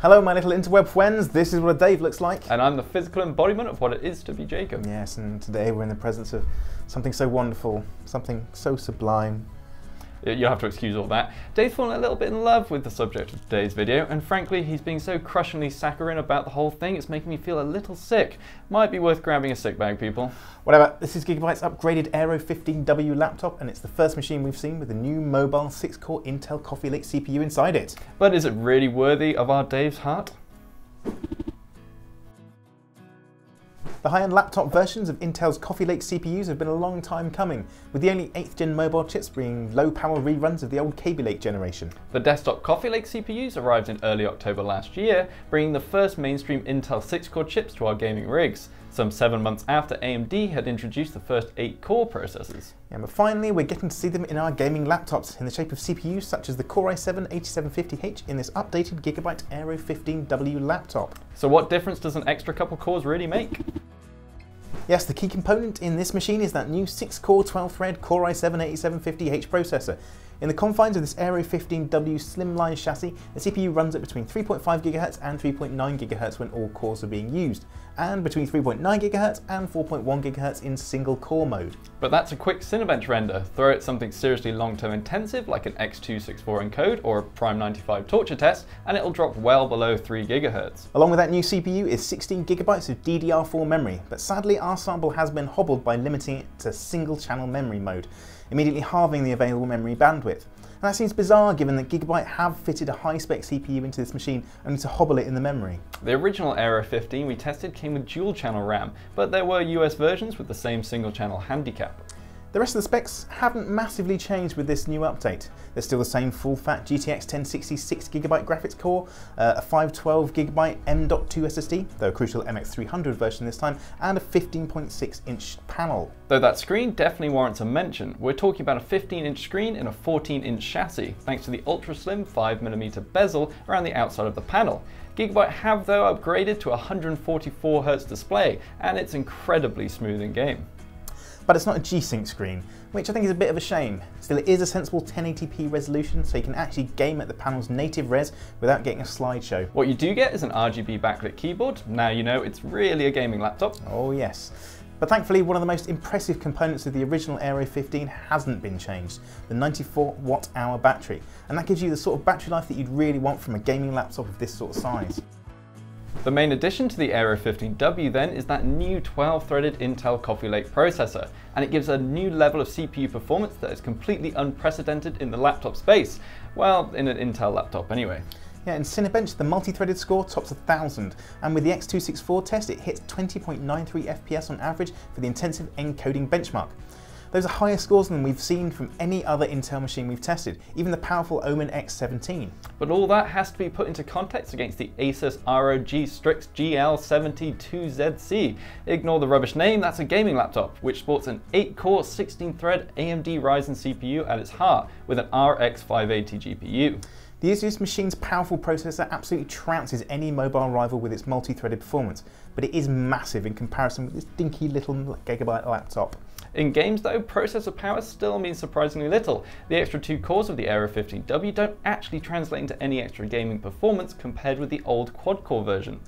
Hello my little interweb friends, this is what a Dave looks like. And I'm the physical embodiment of what it is to be Jacob. Yes, and today we're in the presence of something so wonderful, something so sublime. You'll have to excuse all that. Dave's fallen a little bit in love with the subject of today's video, and frankly he's being so crushingly saccharine about the whole thing, it's making me feel a little sick. Might be worth grabbing a sick bag, people. Whatever, this is Gigabyte's upgraded Aero 15W laptop, and it's the first machine we've seen with the new mobile 6-core Intel Coffee Lake CPU inside it. But is it really worthy of our Dave's heart? The high-end laptop versions of Intel's Coffee Lake CPUs have been a long time coming, with the only 8th gen mobile chips being low-power reruns of the old Kaby Lake generation. The desktop Coffee Lake CPUs arrived in early October last year, bringing the first mainstream Intel 6-core chips to our gaming rigs, some 7 months after AMD had introduced the first 8-core processors. Yeah, but finally we're getting to see them in our gaming laptops, in the shape of CPUs such as the Core i7-8750H in this updated Gigabyte Aero 15W laptop. So what difference does an extra couple cores really make? Yes, the key component in this machine is that new 6-core 12-thread Core i7-8750H processor. In the confines of this Aero 15W slimline chassis, the CPU runs at between 3.5 GHz and 3.9 GHz when all cores are being used, and between 3.9 GHz and 4.1 GHz in single core mode. But that's a quick Cinebench render. Throw it something seriously long-term intensive like an X264 encode or a Prime 95 torture test, and it'll drop well below 3 GHz. Along with that new CPU is 16 GB of DDR4 memory, but sadly our sample has been hobbled by limiting it to single channel memory mode, immediately halving the available memory bandwidth. And that seems bizarre given that Gigabyte have fitted a high-spec CPU into this machine only to hobble it in the memory. The original Aero 15 we tested came with dual-channel RAM, but there were US versions with the same single-channel handicap. The rest of the specs haven't massively changed with this new update. There's still the same full-fat GTX 1060 6GB graphics core, a 512GB M.2 SSD, though a crucial MX300 version this time, and a 15.6-inch panel. Though that screen definitely warrants a mention. We're talking about a 15-inch screen in a 14-inch chassis, thanks to the ultra-slim 5mm bezel around the outside of the panel. Gigabyte have though upgraded to a 144Hz display, and it's incredibly smooth in game. But it's not a G-Sync screen, which I think is a bit of a shame. Still, it is a sensible 1080p resolution, so you can actually game at the panel's native res without getting a slideshow. What you do get is an RGB backlit keyboard. Now you know it's really a gaming laptop. Oh yes. But thankfully, one of the most impressive components of the original Aero 15 hasn't been changed, the 94 watt-hour battery. And that gives you the sort of battery life that you'd really want from a gaming laptop of this sort of size. The main addition to the Aero 15W then is that new 12-threaded Intel Coffee Lake processor, and it gives a new level of CPU performance that is completely unprecedented in the laptop space. Well, in an Intel laptop anyway. Yeah, in Cinebench the multi-threaded score tops 1000, and with the X264 test it hits 20.93 FPS on average for the intensive encoding benchmark. Those are higher scores than we've seen from any other Intel machine we've tested, even the powerful Omen X17. But all that has to be put into context against the Asus ROG Strix GL72ZC. Ignore the rubbish name, that's a gaming laptop, which sports an 8-core 16-thread AMD Ryzen CPU at its heart, with an RX 580 GPU. The Asus machine's powerful processor absolutely trounces any mobile rival with its multi-threaded performance, but it is massive in comparison with this dinky little Gigabyte laptop. In games though, processor power still means surprisingly little. The extra 2 cores of the Aero 15W don't actually translate into any extra gaming performance compared with the old quad-core version.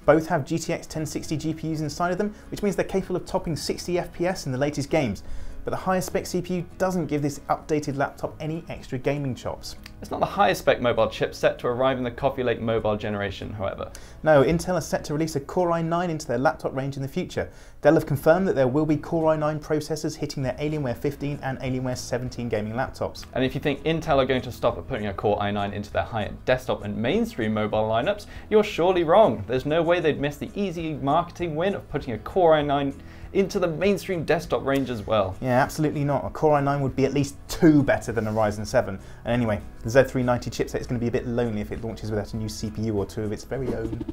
Both have GTX 1060 GPUs inside of them, which means they're capable of topping 60 FPS in the latest games. But the highest spec CPU doesn't give this updated laptop any extra gaming chops. It's not the highest spec mobile chip set to arrive in the Coffee Lake mobile generation, however. No, Intel is set to release a Core i9 into their laptop range in the future. Dell have confirmed that there will be Core i9 processors hitting their Alienware 15 and Alienware 17 gaming laptops. And if you think Intel are going to stop at putting a Core i9 into their high-end desktop and mainstream mobile lineups, you're surely wrong. There's no way they'd miss the easy marketing win of putting a Core i9 into the mainstream desktop range as well. Yeah, absolutely not. A Core i9 would be at least 2 better than a Ryzen 7. And anyway, the Z390 chipset is going to be a bit lonely if it launches without a new CPU or 2 of its very own.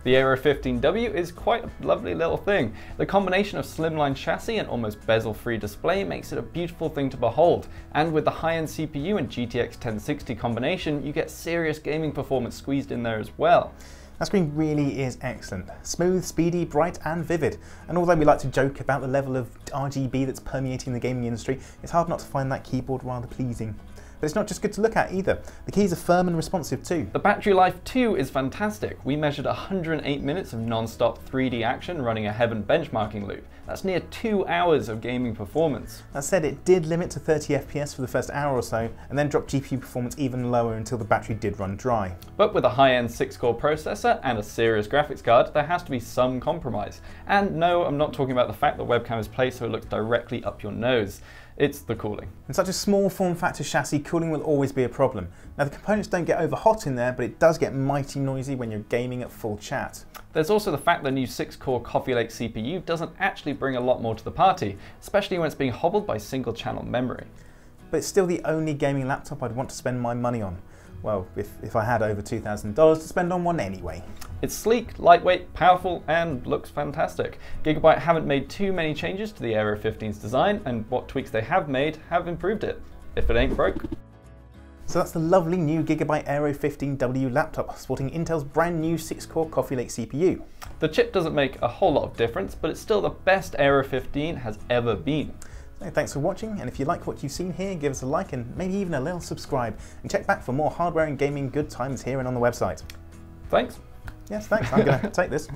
The Aero 15W is quite a lovely little thing. The combination of slimline chassis and almost bezel-free display makes it a beautiful thing to behold. And with the high-end CPU and GTX 1060 combination, you get serious gaming performance squeezed in there as well. That screen really is excellent. Smooth, speedy, bright and vivid. And although we like to joke about the level of RGB that's permeating the gaming industry, it's hard not to find that keyboard rather pleasing. But it's not just good to look at either. The keys are firm and responsive too. The battery life too is fantastic. We measured 108 minutes of non-stop 3D action running a Heaven benchmarking loop. That's near 2 hours of gaming performance. That said, it did limit to 30 FPS for the first hour or so, and then dropped GPU performance even lower until the battery did run dry. But with a high-end 6-core processor and a serious graphics card, there has to be some compromise. And no, I'm not talking about the fact that webcam is placed so it looks directly up your nose. It's the cooling. In such a small form factor chassis, cooling will always be a problem. Now the components don't get over hot in there, but it does get mighty noisy when you're gaming at full chat. There's also the fact that the new 6-core Coffee Lake CPU doesn't actually bring a lot more to the party, especially when it's being hobbled by single-channel memory. But it's still the only gaming laptop I'd want to spend my money on. Well, if I had over $2,000 to spend on one anyway. It's sleek, lightweight, powerful, and looks fantastic. Gigabyte haven't made too many changes to the Aero 15's design, and what tweaks they have made have improved it. If it ain't broke. So that's the lovely new Gigabyte Aero 15W laptop, sporting Intel's brand new 6-core Coffee Lake CPU. The chip doesn't make a whole lot of difference, but it's still the best Aero 15 has ever been. So thanks for watching, and if you like what you've seen here, give us a like and maybe even a little subscribe, and check back for more hardware and gaming good times here and on the website. Thanks. Yes, thanks. I'm going to take this.